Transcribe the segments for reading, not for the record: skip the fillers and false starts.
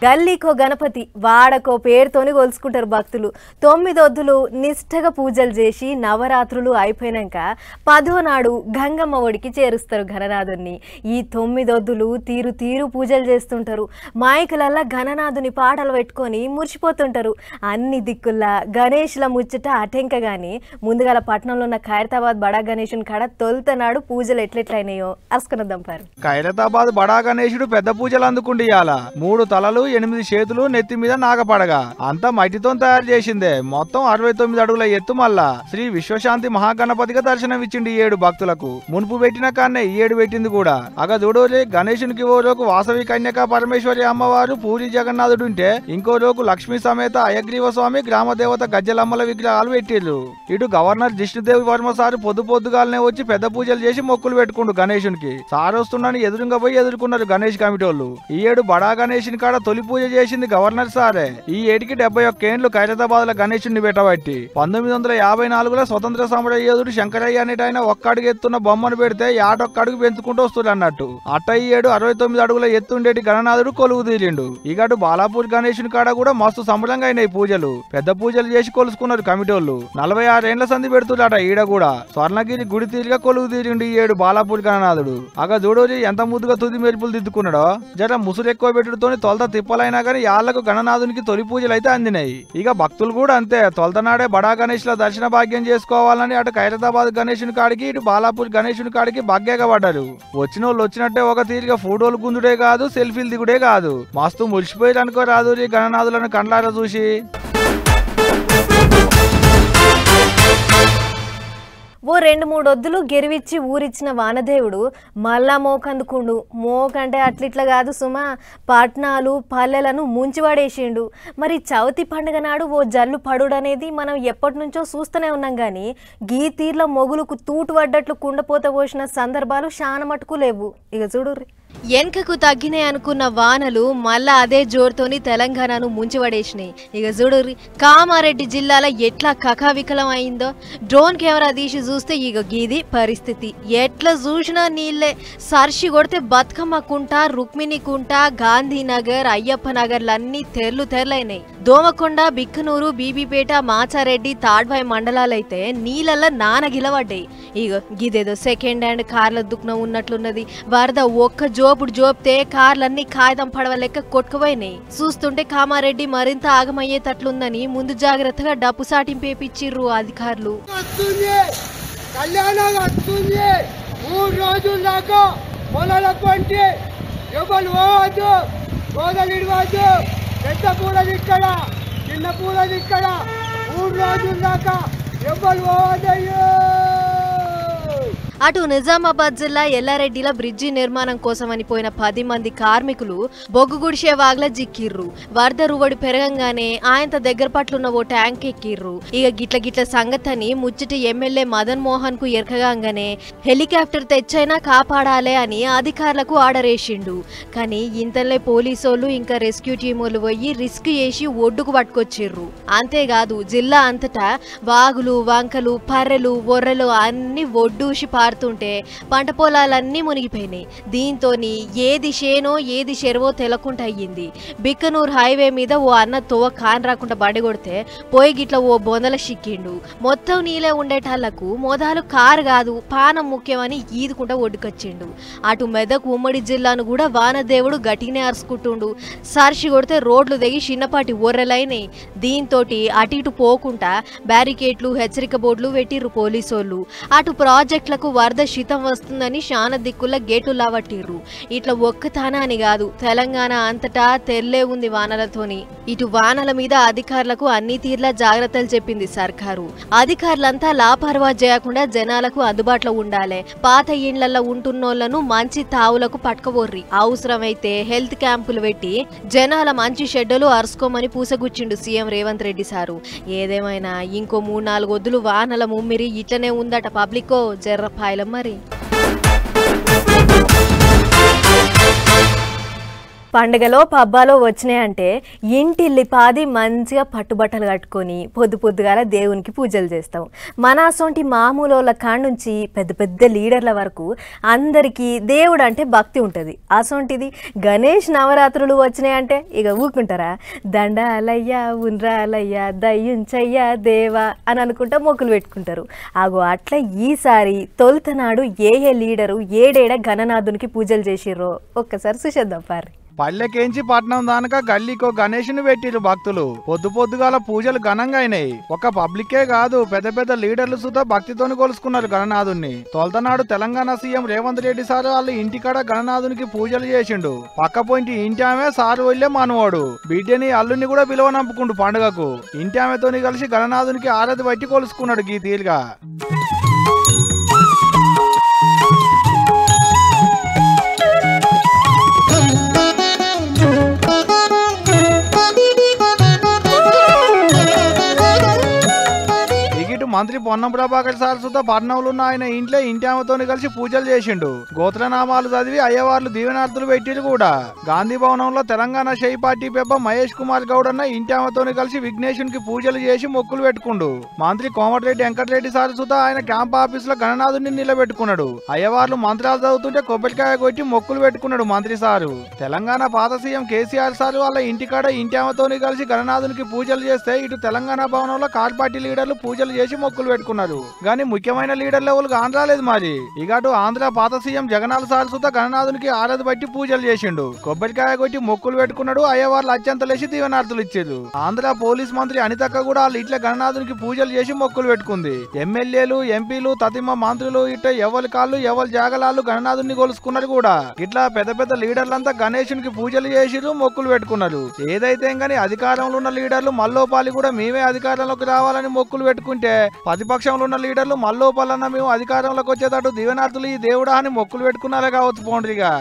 గల్లీకో గణపతి వాడకో పేరుతోని కొలుసుకుంటారు భక్తులు. 9 ఒద్దులు నిష్ఠగా పూజలు చేసి నవరాత్రులు అయిపోయినాక 10వ నాడు గంగమ్మ ఒడికి చేరుస్తారు గణనాథుని. ఈ 9 ఒద్దులు తీరు తీరు పూజలు చేస్తుంటారు. మాయకులల్లా గణనాథుని పాటలు పెట్టుకొని మురిసిపోతుంటారు. అన్ని దిక్కుల్లా గణేష్ల ముచ్చట అటెంక గాని ముందుగల పట్టణంలో ఉన్న ఖైరతాబాద్ బడా గణేశుని కాడ తొలుతనాడు పూజలు ఎట్లెట్లయినాయో అరుసుకున్నద్దాం పారు. ఖైరతాబాద్ బడా గణేశుడు పెద్ద పూజలు అందుకుండి ఇయాల 3 తలలు 8 చేతులు నెత్తి మీద నాగపడగా అంతా మట్టితో తయారు చేసిందే. మొత్తం 69 అడుగుల ఎత్తు. మల్లా శ్రీ విశ్వశాంతి మహాగణపతిగా దర్శనం ఇచ్చింది 7 భక్తులకు. మునుపు పెట్టిన కాన్నే 7 పెట్టింది కూడా. అగ చూడోరే గణేశునికి ఓ రోజు వాసవి కన్యక పరమేశ్వరి అమ్మవారు పూరి జగన్నాథుడు ఉంటే ఇంకో రోజు లక్ష్మీ సమేత అయగ్రీవ స్వామి గ్రామ దేవత గజ్జలమ్మల విగ్రహాలు పెట్టిర్రు. ఇటు గవర్నర్ జిష్ణుదేవి వర్మ సారు పొద్దుగాలనే వచ్చి పెద్ద పూజలు చేసి మొక్కులు పెట్టుకుంటూ గణేశునికి సార్ వస్తున్నాను ఎదురుగా పోయి ఎదుర్కొన్నారు గణేష్ కమిటీ వాళ్ళు. ఈ ఏడు బడా గణేశుని కాడ తొలి పూజ చేసింది గవర్నర్ సారే. ఈ ఏటికి 71 ఏండ్లు ఖైరతాబాద్ లో గణేశుని పెట్టబట్టి 1954లో స్వతంత్ర సమర యోధుడు శంకరయ్య అనేటైన ఒక్క అడుగు ఎత్తున్న బొమ్మను పెడితే యాటొక్క అడుగు పెంచుకుంటూ వస్తుంది అన్నట్టు. అట్ట ఈ ఏడు 69 అడుగుల ఎత్తుండేటి గణనాథుడు కొలువు తీరిండు. ఇగటు బాలాపూర్ గణేశుని కాడ కూడా మస్తు సంబరంగా అయినాయి పూజలు. పెద్ద పూజలు చేసి కొలుసుకున్నారు కమిటీ వాళ్ళు. 46 ఏండ్ల సంధి పెడుతున్నారట ఈడ కూడా. స్వర్ణగిరి గుడి తీరిగా కొలువు తీరిండు ఈ ఏడు బాలాపూర్ గణనాథుడు. అగ చూడోజీ ఎంత ముద్దుగా తుది మెరుపులు దిద్దుకున్నాడో. జర ముసురు ఎక్కువ పెట్టుడుతోని తొలత తిప్పలైనా గానీ యాళ్లకు గణనాథునికి తొలి పూజలు అయితే అందినాయి. ఇక భక్తులు కూడా అంతే. తొలతనాడే బడా గణేష్ల దర్శన భాగ్యం చేసుకోవాలని అటు ఖైరతాబాద్ గణేశుని కాడికి ఇటు బాలాపూర్ గణేశుని కాడికి బాగ్యాగా పడ్డారు. వచ్చిన వాళ్ళు వచ్చినట్టే ఒక తీరిగా ఫోటోలు గుంజుడే కాదు, సెల్ఫీలు దిగుడే కాదు. మస్తు మురిసిపోయారు అనుకో రాదు గణనాథులను కండ్లారా చూసి. ఓ 2-3 ఒద్దులు గెరివిచ్చి ఊరిచ్చిన వానదేవుడు మళ్ళా మోకందుకుండు. మోకంటే అట్లిట్లా కాదు సుమా, పట్నాలు పల్లెలను ముంచివాడేసిండు. మరి చవితి పండుగ నాడు ఓ జల్లు పడుడు అనేది మనం ఎప్పటి నుంచో చూస్తూనే ఉన్నాం. కానీ గీ తీర్ల మొగులకు తూటు పడ్డట్లు కుండపోత పోసిన సందర్భాలు చాలా మటుకు లేవు. ఇక చూడుర్రి, వెనకకు తగ్గినాయి అనుకున్న వానలు మళ్ళా అదే జోరుతోని తెలంగాణను ముంచివడేసినాయి. ఇక చూడుర్రి, కామారెడ్డి జిల్లాలో ఎట్లా కకావికలం అయిందో. డ్రోన్ కెమెరా తీసి చూస్తే ఇక గీది పరిస్థితి. ఎట్లా చూసినా నీళ్లే. సర్షి కొడితే బతుకమ్మ కుంట, రుక్మిణి కుంట, గాంధీనగర్, అయ్యప్ప నగర్లన్నీ తెర్లైనాయి. దోమకొండ, బిక్కనూరు, బీబీపేట, మాచారెడ్డి, తాడ్వాయి మండలాలైతే నీళ్ళల్లో నానగిలబడ్డాయి. ఇక గిదేదో సెకండ్ హ్యాండ్ కార్ల దుఃఖం ఉన్నట్లున్నది. వరద ఒక్క జోపుడు జోపితే కార్లన్నీ కాగితం పడవ లెక్క కొట్టుకుపోయినాయి. చూస్తుంటే కామారెడ్డి మరింత ఆగమయ్యేటట్లుందని ముందు జాగ్రత్తగా డప్పు సాటింపేపిచ్చిర్రు అధికారులు. పెద్ద పూలది ఇక్కడ, చిన్న పూలది ఇక్కడ. 3 రోజుల దాకా ఎవ్వరు పోవద్దయ్యో. అటు నిజామాబాద్ జిల్లా ఎల్లారెడ్డిల బ్రిడ్జి నిర్మాణం కోసమని పోయిన 10 మంది కార్మికులు బొగ్గు గుడిసే వాగ్ల జిక్కిర్రు. వరద రువడి పెరగంగానే ఆయన దగ్గర పట్లున్న ఓ ట్యాంక్ ఎక్కిర్రు. ఇక గిట్ల సంగతని ముచ్చటి ఎమ్మెల్యే మదన్ మోహన్ కు ఎరకగానే హెలికాప్టర్ తెచ్చైనా కాపాడాలే అని అధికారులకు ఆర్డర్ వేసిండు. కానీ ఇంతలే పోలీసోళ్ళు ఇంకా రెస్క్యూ టీములు పోయి రిస్క్ చేసి ఒడ్డుకు పట్టుకొచ్చిర్రు. అంతేకాదు జిల్లా అంతటా వాగులు, వంకలు, పర్రెలు, ఒర్రెలు అన్ని ఒడ్డూసి తుంటే పంట పొలాలన్నీ మునిగిపోయినాయి. దీంతో ఏది షేనో ఏది చెరువో తెలకుండా అయ్యింది. బిక్కనూరు హైవే మీద ఓ అన్న తోవ కాన్ రాకుండా బండి కొడితే పోయి గిట్ల ఓ బొందల చిక్కిండు. మొత్తం నీళ్ళే ఉండేటాళ్లకు మోదాలు కారు కాదు పానం ముఖ్యమని ఈదుకుంటా ఒడ్డుకొచ్చిండు. అటు మెదక్ ఉమ్మడి జిల్లాను కూడా వానదేవుడు గట్టినే అరుచుకుంటుండు. సర్షి కొడితే రోడ్లు దిగి చిన్నపాటి ఒర్రెలైనాయి. దీంతో అటు ఇటు పోకుండా బ్యారికేడ్లు, హెచ్చరిక బోర్డులు పెట్టిర్రు పోలీసోళ్ళు. అటు ప్రాజెక్టులకు వరద శీతం వస్తుందని శాన దిక్కుల గేటు లావట్టిర్రు. ఇట్లా ఒక్కతానా అని కాదు, తెలంగాణ అంతటా తెల్లే ఉంది వానలతోని. ఇటు వానల మీద అధికారులకు అన్ని తీర్ల జాగ్రత్తలు చెప్పింది సర్కారు. అధికారులంతా లాపర్వా చేయకుండా జనాలకు అందుబాటులో ఉండాలి. పాత ఇండ్లలో ఉంటున్నోళ్లను మంచి తావులకు పట్టుకోర్రి. అవసరమైతే హెల్త్ క్యాంపులు పెట్టి జనాల మంచి షెడ్యూలు అరుసుకోమని పూసగుచ్చిండు సీఎం రేవంత్ రెడ్డి సారు. ఏదేమైనా ఇంకో 3-4 ఒద్దులు వానల ముమ్మిరి ఇట్లనే ఉందట పబ్లికో జర్రపాయలం మరి. పండుగలో పబ్బాలో వచ్చినాయంటే ఇంటిల్లి పాది మంచిగా పట్టుబట్టలు కట్టుకొని పొద్దుగాల దేవునికి పూజలు చేస్తాం. మన అసొంటి మామూలు కాడ నుంచి పెద్ద పెద్ద లీడర్ల వరకు అందరికీ దేవుడు అంటే భక్తి ఉంటుంది. అసొంటిది గణేష్ నవరాత్రులు వచ్చినాయంటే ఇక ఊరుకుంటారా? దండాలయ్యా ఉండ్రాలయ్యా దయ్యుంచయ్యా దేవా అని అనుకుంటా మొక్కులు పెట్టుకుంటారు. ఆగో అట్లా ఈసారి తొలుతనాడు ఏ లీడరు ఏడేడ గణనాథునికి పూజలు చేసిర్రో ఒక్కసారి చూసేద్దాం పారి. పల్లెకేంచి పట్నం దానక గల్లీకో గణేషుని పెట్టిరు భక్తులు. పొద్దుగాల పూజలు ఘనంగా అయినాయి. ఒక పబ్లికే కాదు, పెద్ద పెద్ద లీడర్లు సుతా భక్తితోని కొలుసుకున్నారు గణనాథుని. తొలతనాడు తెలంగాణ సీఎం రేవంత్ రెడ్డి సార్ వాళ్ళు ఇంటికాడ గణనాథునికి పూజలు చేసిండు. పక్క పోయింటి ఇంటి ఆమె సారు వెళ్ళే మనవాడు బిడ్డని అల్లుని కూడా పిలువనంపుకుండు పండుగకు. ఇంటి ఆమెతోని కలిసి గణనాథునికి ఆరతి బట్టి కొలుసుకున్నాడు గీ తీరుగా. మంత్రి పొన్నం ప్రభాకర్ సార్ సుతా పట్నంలో ఉన్న ఆయన ఇంట్లో ఇంటి ఆమెతో కలిసి పూజలు చేసిండు. గోత్రనామాలు చదివి అయ్యవార్లు దీవెనార్థులు పెట్టిరు కూడా. గాంధీ భవనంలో తెలంగాణ షై పార్టీ పెబ్బ మహేష్ కుమార్ గౌడ్ అన్న ఇంటి ఆమెతో కలిసి విఘ్నేశునికి పూజలు చేసి మొక్కులు పెట్టుకుండు. మంత్రి కోమటిరెడ్డి వెంకటరెడ్డి సార్ సుతా ఆయన క్యాంప్ ఆఫీస్ లో గణనాథుని నిలబెట్టుకున్నాడు. అయ్యవార్లు మంత్రాలు చదువుతుంటే కొబ్బరికాయ కొట్టి మొక్కులు పెట్టుకున్నాడు మంత్రి సారు. తెలంగాణ పాత సీఎం కేసీఆర్ సార్ వాళ్ళ ఇంటికాడ ఇంటి ఆమెతో కలిసి గణనాథునికి పూజలు చేస్తే ఇటు తెలంగాణ భవనంలో కార్ పార్టీ లీడర్లు పూజలు చేసి మొక్కులు పెట్టుకున్నారు. గానీ ముఖ్యమైన లీడర్ లెవెల్ కానరాలేదు. మరి ఇగటు ఆంధ్ర పాత సీఎం జగన్నాథ్ సార్ సుతా గణనాథునికి ఆరతి బట్టి పూజలు చేసిండు. కొబ్బరికాయ కొట్టి మొక్కులు పెట్టుకున్నాడు. అయ్యవార్లు అత్యంతలేసి దీవెనార్థులు ఇచ్చారు. ఆంధ్ర పోలీస్ మంత్రి అనితక్క కూడా వాళ్ళ ఇట్లా గణనాథునికి పూజలు చేసి మొక్కులు పెట్టుకుంది. ఎమ్మెల్యేలు ఎంపీలు తతిమ మంత్రులు ఇట్ట ఎవరి కాళ్ళు ఎవరి జాగలాలు గణనాథుని కొలుసుకున్నారు కూడా. ఇట్లా పెద్ద పెద్ద లీడర్లంతా గణేశునికి పూజలు చేసిరు, మొక్కులు పెట్టుకున్నారు. ఏదైతే గానీ అధికారంలో ఉన్న లీడర్లు మల్లోపాలి కూడా మేమే అధికారంలోకి రావాలని మొక్కులు పెట్టుకుంటే ప్రతిపక్షంలో ఉన్న లీడర్లు మల్లోపాలన్న మేము అధికారంలోకి వచ్చేటట్టు దీవెనార్థులు ఈ దేవుడా అని మొక్కులు పెట్టుకున్నారే కావచ్చు పోండ్రిగా.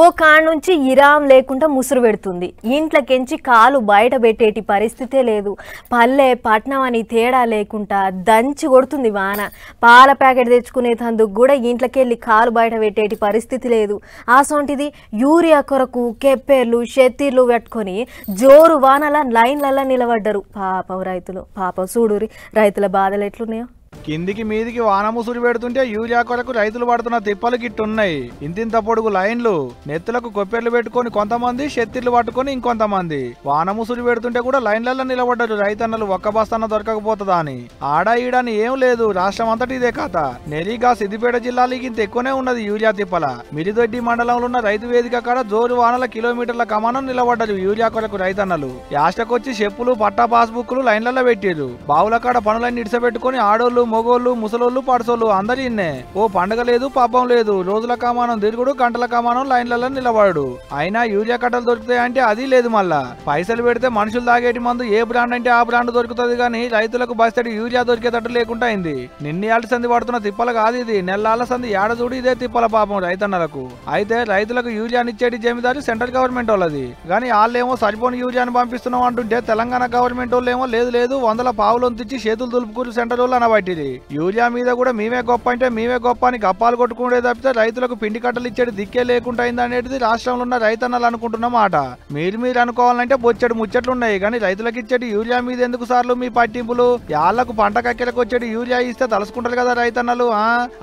ఓ కాడ నుంచి ఇరాం లేకుండా ముసురు పెడుతుంది. ఇంట్లోకెంచి కాలు బయట పెట్టేటి పరిస్థితే లేదు. పల్లె పట్నం అని తేడా లేకుండా దంచి కొడుతుంది వాన. పాల ప్యాకెట్ తెచ్చుకునే తందుకు కూడా ఇంట్లోకెళ్ళి కాలు బయట పెట్టేటి పరిస్థితి లేదు. అసొంటిది యూరియా కొరకు కెప్పేర్లు షెత్తీర్లు పెట్టుకొని జోరు వానల లైన్లలో నిలబడ్డరు. పాపం రైతులు, పాపం చూడురి రైతుల బాధలు ఎట్లున్నాయో. కిందికి మీదికి వాన ముసురు పెడుతుంటే యూరియా కొరకు రైతులు పడుతున్న తిప్పలు గిట్టున్నాయి. ఇంతింత పొడుగు లైన్లు, నెత్తులకు కొప్పెర్లు పెట్టుకొని కొంతమంది, షెత్తిర్లు పట్టుకొని ఇంకొంతమంది. వాన ముసురు పెడుతుంటే కూడా లైన్లలో నిలబడ్డారు రైతన్నలు. ఒక్క బస్తాన దొరకకపోతుందా అని. ఆడా ఈడని ఏం లేదు, రాష్ట్రం అంతటి ఇదే కథ. నెరిగా సిద్దిపేట జిల్లాలో ఇంత ఎక్కువనే ఉన్నది యూరియా తిప్పల. మిరిదొడ్డి మండలంలో ఉన్న రైతు వేదిక కాడ జోరు వానల కిలోమీటర్ల కమానం నిలబడ్డారు యూరియా కొరకు రైతన్నలు. యాస్టకొచ్చి చెప్పులు పట్టా పాస్బుక్లు లైన్లలో పెట్టారు. బావుల కాడ పనులన్నీ ఇడిసబెట్టుకుని ఆడోళ్లు మొగోళ్ళు ముసలోళ్ళు పడసోళ్ళు అందరి ఇన్నే. ఓ పండుగ లేదు పాపం లేదు, రోజుల కామానం తిరుగుడు, గంటల కామానం లైన్లలో నిలబడు. అయినా యూరియా కట్టలు దొరుకుతాయంటే అది లేదు. మళ్ళా పైసలు పెడితే మనుషులు తాగేటి మందు ఏ బ్రాండ్ అంటే ఆ బ్రాండ్ దొరుకుతుంది గానీ రైతులకు బస్తడి యూరియా దొరికేటట్టు లేకుండా అయింది. నిన్నయాళ్ళ సంది పడుతున్న తిప్పల కాదు ఇది, నెలల సంది ఏడ చూడు ఇదే తిప్పల పాపం రైతన్నలకు. అయితే రైతులకు యూరియానిచ్చేటి జమీదారు సెంట్రల్ గవర్నమెంట్ వాళ్ళది. గానీ వాళ్ళేమో సరిపోని యూరియాని పంపిస్తున్నాం అంటుంటే తెలంగాణ గవర్నమెంట్ వాళ్ళేమో లేదు లేదు వందల పావులొంతిచ్చి చేతులు దులుపుకూరు సెంటర్ వాళ్ళు అనబట్టిది. యూరియా మీద కూడా మేమే గొప్ప అంటే మేమే గొప్ప అని గప్పాలు కొట్టుకుంటే తప్పితే రైతులకు పిండి కట్టలు ఇచ్చేది దిక్కే లేకుండా అయింది అనేది రాష్ట్రంలో ఉన్న రైతన్నలు అనుకుంటున్న మాట. మీరు అనుకోవాలంటే బొచ్చడు ముచ్చట్లున్నాయి కానీ రైతులకు ఇచ్చేటి యూరియా మీద ఎందుకు సార్లు మీ పట్టింపులు? యాళ్లకు పంట కక్కెలకు వచ్చేటి యూరియా ఇస్తే తలుసుకుంటారు కదా రైతన్నలు.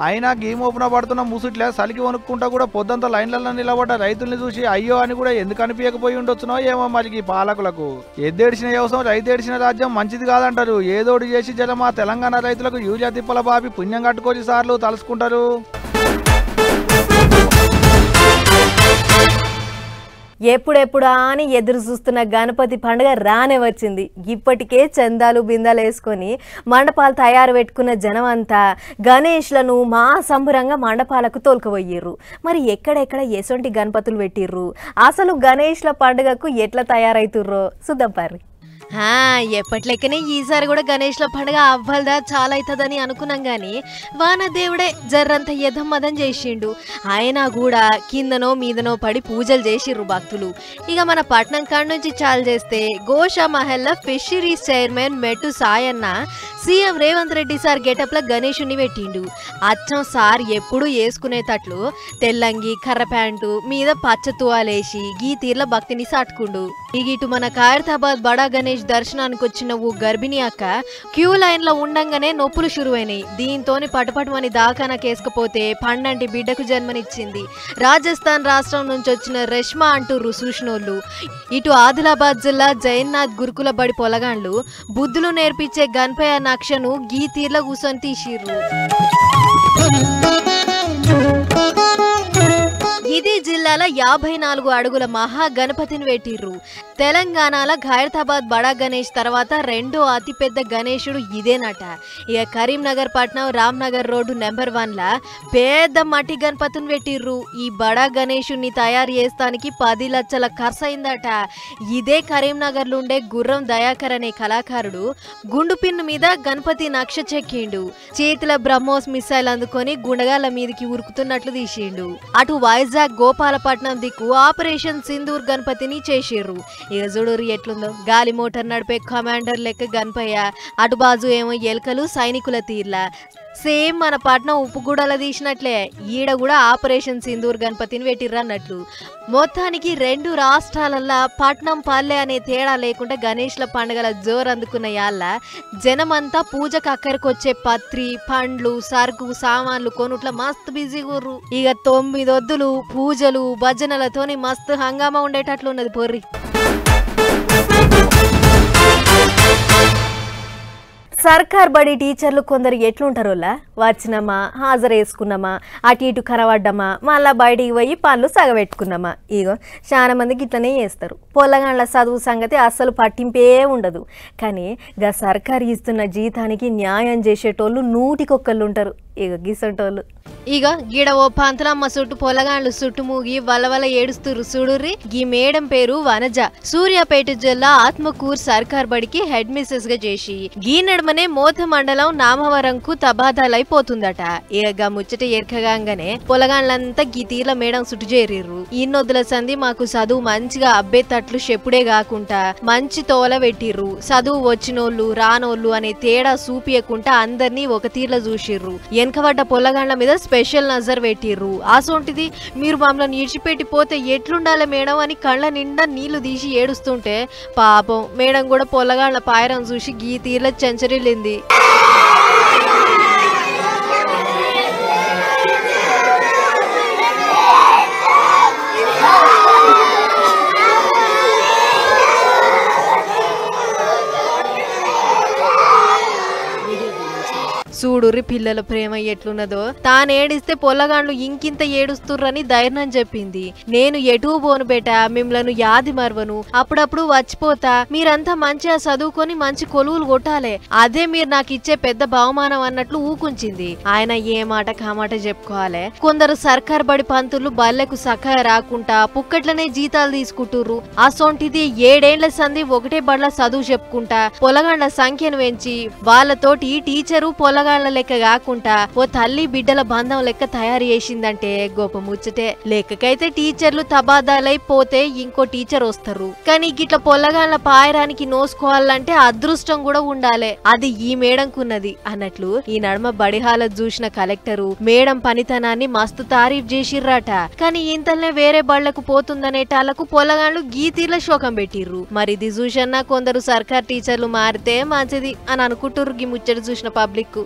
అయినా గీమోపున పడుతున్న ముసుట్లే సలికి వణుక్కుంటా కూడా పొద్దంతా లైన్లలో నిలబడ్డ రైతుల్ని చూసి అయ్యో అని కూడా ఎందుకు అనిపించకపోయి ఉండొచ్చునో ఏమో మరి పాలకులకు. ఎద్దేడిచిన వ్యవసాయం రైతేడిచిన రాజ్యం మంచిది కాదంటారు. ఏదోడు చేసి జర మా తెలంగాణ రైతులకు యూరియా తిప్పల బాబి పుణ్యం కట్టుకొని సార్లు తలుసుకుంటారు. ఎప్పుడెప్పుడా అని ఎదురు చూస్తున్న గణపతి పండుగ రానే వచ్చింది. ఇప్పటికే చందాలు బిందాలు వేసుకొని మండపాలు తయారు పెట్టుకున్న జనం అంతా గణేష్లను మా సంబరంగా మండపాలకు తోలుకుపోయిర్రు. మరి ఎక్కడెక్కడ ఎసొంటి గణపతులు పెట్టిర్రు, అసలు గణేష్ల పండుగకు ఎట్లా తయారైతుర్రో చూద్దాం పారి. ఎప్పట్లెక్కనే ఈసారి కూడా గణేష్ల పండుగ అవ్వల్దా చాలా అవుతుందని అనుకున్నాం గాని వానదేవుడే జర్రంత యధమదం చేసిండు. ఆయన కూడా కిందనో మీదనో పడి పూజలు చేసిర్రు భక్తులు. ఇక మన పట్నం కాడ నుంచి చాలు చేస్తే గోషా మహల్లా ఫిషరీస్ చైర్మన్ మెట్టు Sayanna CM Revanth Reddy sir getup ల గణేషుని పెట్టిండు. అచ్చం సార్ ఎప్పుడు వేసుకునేటట్లు తెల్లంగి కర్ర ప్యాంటు మీద పచ్చ తువాలేసి గీ తీర్ల భక్తిని సాటుకుండు. ఇక ఇటు మన ఖైరతాబాద్ బడా గణేష్ దర్శనానికి వచ్చిన ఓ గర్భిణి అక్క క్యూ లైన్ లో ఉండంగానే నొప్పులు షురువైనాయి. దీంతోని పటపటమని దాకానకేసుకపోతే పండంటి బిడ్డకు జన్మనిచ్చింది. రాజస్థాన్ రాష్ట్రం నుంచి వచ్చిన రెష్మా అంటూ రుసూష్నోళ్ళు. ఇటు ఆదిలాబాద్ జిల్లా జయన్నాథ్ గురుకుల బడి పొలగాండ్లు బుద్ధులు నేర్పించే గణపయ్య నక్షను గీ తీర్ల కూసొని తీసిర్రు. ఇది జిల్లాల 54 అడుగుల మహా గణపతిని పెట్టిర్రు. తెలంగాణలో ఖైరతాబాద్ బడా గణేష్ తర్వాత రెండో అతిపెద్ద గణేశుడు ఇదేనట. ఇక కరీంనగర్ పట్నం రామ్నగర్ రోడ్డు నెంబర్ 1లా పెద్ద మట్టి గణపతిని పెట్టిర్రు. ఈ బడా గణేశుని తయారు చేస్తానికి 10 లక్షల ఖర్చు అయిందట. ఇదే కరీంనగర్లో ఉండే గుర్రం దయాకర్ అనే కళాకారుడు గుండు పిన్ను మీద గణపతి నక్ష చెక్కిండు. చేతిలో బ్రహ్మోస్ మిసైల్ అందుకొని గుండగాల మీదకి ఉరుకుతున్నట్లు తీసిండు. అటు వైజాగ్ గోపాలపట్నం దిక్కు ఆపరేషన్ సింధూర్ గణపతిని చేసిర్రు. ఇక చూడుర్రి ఎట్లుందో, గాలి మోటార్ నడిపే కమాండర్ లెక్క గణపయ్య, అటు బాజు ఏమో ఎలుకలు సైనికుల తీర్లా. సేమ్ మన పట్నం ఉప్పుగూడల తీసినట్లే ఈడ కూడా ఆపరేషన్ సింధూర్ గణపతిని పెట్టిర్రన్నట్లు. మొత్తానికి 2 రాష్ట్రాలల్లా పట్నం పల్లె అనే తేడా లేకుండా గణేష్ల పండుగల జోరు అందుకున్న యాళ్ళ జనమంతా పూజకు అక్కడికొచ్చే పత్రి పండ్లు సరుకు సామాన్లు కొనుట్ల మస్తు బిజీ ఊర్రు. ఇక 9 ఒద్దులు పూజలు భజనలతోని మస్తు హంగామా ఉండేటట్లున్నది పొర్రి. సర్కార్ బడి టీచర్లు కొందరు ఎట్లుంటారోలా, వచ్చినామా హాజరేసుకున్నామా అటు ఇటు కరవడ్డమా మళ్ళా బయటికి పోయి పనులు సగబెట్టుకున్నామా. ఇగో చాలా మందికి ఇట్లనే చేస్తారు. పొల్లగాళ్ళ చదువు సంగతి అస్సలు పట్టింపే ఉండదు. కానీ గా సర్కారు ఇస్తున్న జీతానికి న్యాయం చేసేటోళ్ళు 100కి1 ఉంటారు. ఇక గిసంటోళ్ళు ఇక గీడ ఓ పంతులమ్మ చుట్టూ పొలగాండ్లు చుట్టుమూగి వలవల ఏడుస్తురు చూడుర్రి. గీ మేడం పేరు వనజ. సూర్యాపేట జిల్లా ఆత్మకూర్ సర్కార్ బడికి హెడ్ మిస్సెస్ గా చేసి గీ నడుమనే మోత మండలం నామవరంకు తబాదాలైపోతుందట. ఇక ముచ్చట ఎరకగానే పొలగాండ్లంతా గీ తీర్ల మేడం చుట్టు చేరిర్రు. ఇన్నొద్దుల సంధి మాకు చదువు మంచిగా అబ్బేటట్లు చెప్పుడే కాకుండా మంచి తోల పెట్టిర్రు. చదువు వచ్చినోళ్ళు రానోళ్ళు అనే తేడా చూపియకుండా అందరినీ ఒక తీర్ల చూసిర్రు. వెనకబడ్డ పొల్లగాండ్ల మీద స్పెషల్ నజర్ పెట్టిర్రు. అసొంటిది మీరు మమ్మల్ని ఇడిచిపెట్టిపోతే ఎట్లుండాలి మేడం అని కళ్ళ నిండా నీళ్లు తీసి ఏడుస్తుంటే పాపం మేడం కూడా పొల్లగాండ్ల పాయరం చూసి గీ తీర్ల చెంచరిల్లింది. చూడుర్రి పిల్లల ప్రేమ ఎట్లున్నదో. తానేడిస్తే పొల్లగాండ్లు ఇంకింత ఏడుస్తుర్రని ధైర్యం చెప్పింది. నేను ఎటూ పోను బేట, మిమ్మలను యాది మర్వను, అప్పుడప్పుడు వచ్చిపోతా, మీరంతా మంచిగా చదువుకొని మంచి కొలువులు కొట్టాలే, అదే మీరు నాకు ఇచ్చే పెద్ద బహుమానం అన్నట్లు ఊకుంచింది. ఆయన ఏ మాట కామాట చెప్పుకోవాలి. కొందరు సర్కార్ బడి పంతులు బల్లెకు సఖా రాకుండా పుక్కట్లనే జీతాలు తీసుకుంటుర్రు. అసొంటిది 7 ఏళ్ల సంధి ఒకటే బడ్ల చదువు చెప్పుకుంటా పొలగాండ్ల సంఖ్యను పెంచి వాళ్ళతోటి టీచరు పొలగాండ్ల లెక్క కాకుండా ఓ తల్లి బిడ్డల బంధం లెక్క తయారు చేసిందంటే గొప్ప ముచ్చటే. లెక్కకైతే టీచర్లు తబాదాలైపోతే ఇంకో టీచర్ వస్తారు. కానీ గిట్ల పొల్లగాండ్ల పాయరానికి నోసుకోవాలంటే అదృష్టం కూడా ఉండాలి. అది ఈ మేడంకున్నది అన్నట్లు ఈ నడుమ బడిహాల చూసిన కలెక్టరు మేడం పనితనాన్ని మస్తు తారీఫ్ చేసిర్రాట. కానీ ఇంతలనే వేరే బళ్లకు పోతుందనేటాళ్లకు పొల్లగాండ్లు గీతీర్ల శోకం పెట్టిర్రు. మరి ఇది చూసన్నా కొందరు సర్కార్ టీచర్లు మారితే మంచిది అని అనుకుంటుర్రు గీ ముచ్చట చూసిన పబ్లిక్.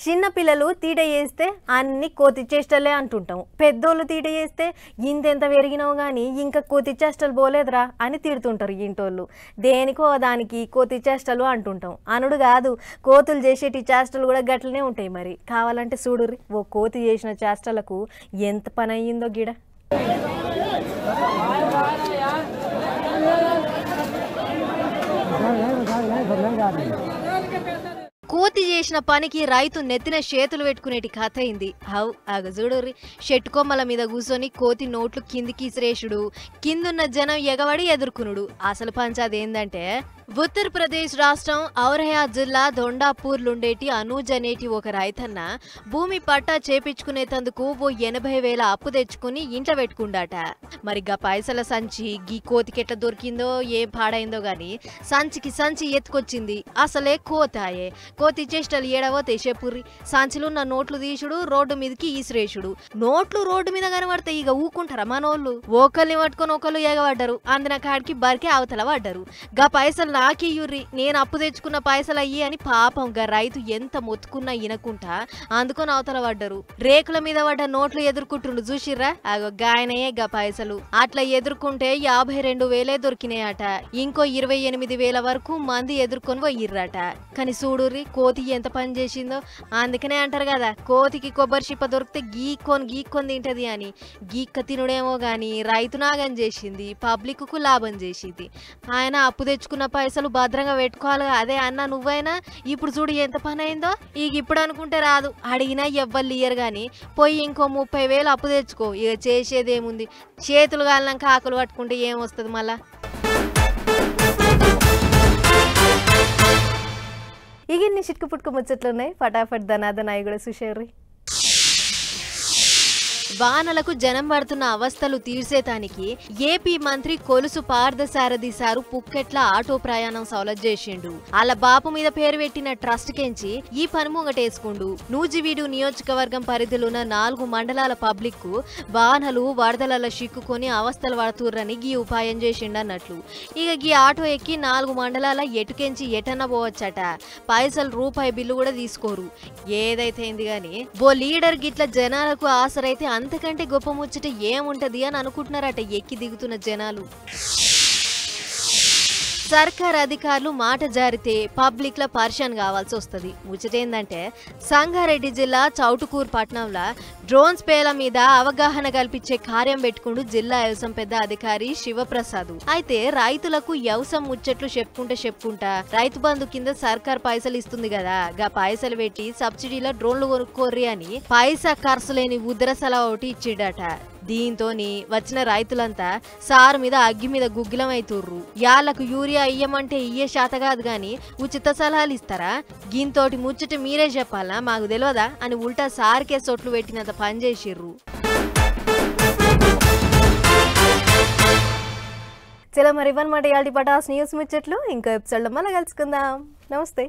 చిన్న పిల్లలు తీట చేస్తే అన్ని కోతి చేష్టలే అంటుంటాం. పెద్దోళ్ళు తీట చేస్తే ఇంతెంత పెరిగినావు కానీ ఇంకా కోతి చేష్టలు పోలేదురా అని తిడుతుంటారు ఇంటోళ్ళు. దేనికో దానికి కోతి చేష్టలు అంటుంటాం. అనుడు కాదు, కోతులు చేసేటి చేష్టలు కూడా గట్లనే ఉంటాయి. మరి కావాలంటే చూడుర్రి ఓ కోతి చేసిన చేష్టలకు ఎంత పని అయ్యిందో గిడ. కోతి చేసిన పనికి రైతు నెత్తిన చేతులు పెట్టుకునేటి కథ అయింది. హౌ ఆగ చూడుర్రి, చెట్టు కొమ్మల మీద కూర్చొని కోతి నోట్లు కిందికి ఇసిరేసుడు, కిందున్న జనం ఎగబడి ఎదుర్కొనుడు. అసలు పంచాది ఏందంటే ఉత్తరప్రదేశ్ రాష్ట్రం ఔరహా జిల్లా దొండాపూర్లుండేటి అనూజ్ అనేటి ఒక రైతన్న భూమి పట్టా చేపించుకునేందుకు ఓ 80,000 అప్పు తెచ్చుకుని ఇంట్లో పెట్టుకుండాట. మరి గా పైసల సంచి గీ కోతికెట్లా దొరికిందో ఏం పాడైందో గాని సంచికి సంచి ఎత్తుకొచ్చింది. అసలే కోతాయే. కోతి చేష్టలు ఏడవోతే చెప్పుర్రి. సంచిలున్న నోట్లు తీసుడు, రోడ్డు మీదకి ఈసిరేసుడు. నోట్లు రోడ్డు మీద కనబడతాయి, ఇక ఊకుంటారా మనోళ్ళు? ఒకరిని పట్టుకొని ఒకళ్ళు ఎగబడ్డారు. అందిన కాడికి బరికే అవతల పడ్డారు. గా పైసలు నాకియ్యుర్రి, నేను అప్పు తెచ్చుకున్న పైసలు అయ్యి అని పాపం గా రైతు ఎంత మొత్తుకున్నా ఇనకుంటా అందుకొని అవతల పడ్డారు. రేకుల మీద పడ్డ నోట్లు ఎదుర్కొంటుండు చూసిర్రా, అగో గాయనయే గా పైసలు. అట్లా ఎదుర్కొంటే 52,000 దొరికినాయట. ఇంకో 28,000 వరకు మంది ఎదుర్కొని పోయిర్రట. కానీ చూడుర్రి కోతి ఎంత పని చేసిందో. అందుకనే అంటారు కదా, కోతికి కొబ్బరి చిప్ప దొరికితే గీక్కొని తింటది అని. గీక్క తినుడేమో గాని రైతు నాగం చేసింది, పబ్లిక్ కు లాభం చేసింది. ఆయన అప్పు తెచ్చుకున్న పైసలు భద్రంగా పెట్టుకోవాలి. అదే అన్న నువ్వైనా ఇప్పుడు చూడు ఎంత పని అయిందో. ఇక ఇప్పుడు అనుకుంటే రాదు, అడిగినా ఎవ్వరు ఇయ్యరు గాని పోయి ఇంకో 30,000 అప్పు తెచ్చుకో. ఇక చేసేదేముంది, చేతులు కాలినాక ఆకులు పట్టుకుంటే ఏమొస్తుంది మళ్ళా. ఇక ఇన్ని చిట్కు పుట్టుకు ముచ్చట్లున్నాయి. ఫటాఫట్ ధనాదనాయి కూడా చూసేర్రి. వానలకు జనం పడుతున్న అవస్థలు తీర్చేతానికి ఏపీ మంత్రి కొలుసు పార్థసారథి సారు పుక్కెట్ల ఆటో ప్రయాణం సౌలభ్యం చేసిండు. అలా బాపు మీద పేరు పెట్టిన ట్రస్ట్ కెంచి ఈ పని ముంగటేసుకుండు. నూజివీడు నియోజకవర్గం పరిధిలోన 4 మండలాల పబ్లిక్ కు వాహనాలు వరదలలో చిక్కుకొని అవస్థలు పడుతుర్రని గీ ఉపాయం చేసిండన్నట్లు. ఇక గీ ఆటో ఎక్కి 4 మండలాల ఎటుకెంచి ఎటన్న పోవచ్చట. పైసలు రూపాయి బిల్లు కూడా తీసుకోరు. ఏదైతే గాని ఓ లీడర్ గిట్ల జనాలకు ఆసరైతే అంతకంటే గొప్ప ముచ్చట ఏముంటది అని అనుకుంటున్నారట ఎక్కి దిగుతున్న జనాలు. సర్కార్ అధికారులు మాట జారితే పబ్లిక్ ల పర్షన్ కావాల్సి వస్తుంది. ముచ్చటేందంటే సంగారెడ్డి జిల్లా చౌటుకూరు పట్టణంలో డ్రోన్స్ పేల మీద అవగాహన కల్పించే కార్యం పెట్టుకుంటూ జిల్లా వ్యవసాయ పెద్ద అధికారి శివప్రసాద్. అయితే రైతులకు వ్యవసాయం ముచ్చట్లు చెప్పుకుంటా రైతు బంధు కింద సర్కార్ పైసలు ఇస్తుంది కదా, గా పైసలు పెట్టి సబ్సిడీలో డ్రోన్లు కొనుక్కోర్రి అని పైసా ఖర్చు లేని ఉద్రసలా ఒకటి ఇచ్చిడట. దీంతోని వచ్చిన రైతులంతా సారు మీద అగ్గి మీద గుగ్గిలమైతుర్రు. యాళ్లకు యూరియా ఇయ్యమంటే ఇయ్యే శాత కాదు గాని ఉచిత సలహాలు ఇస్తారా? గీంతోటి ముచ్చట మీరే చెప్పాలా, మాకు తెలియదా అని ఉల్టా సార్కే సొట్లు పెట్టినంత పని చేసిర్రు. చలో మరి ఇవన్నమాట ఇయాల్టి పటాస్ న్యూస్ ముచ్చట్లు. ఇంకో ఎపిసోడ్లో మళ్ళీ కలుసుకుందాం. నమస్తే.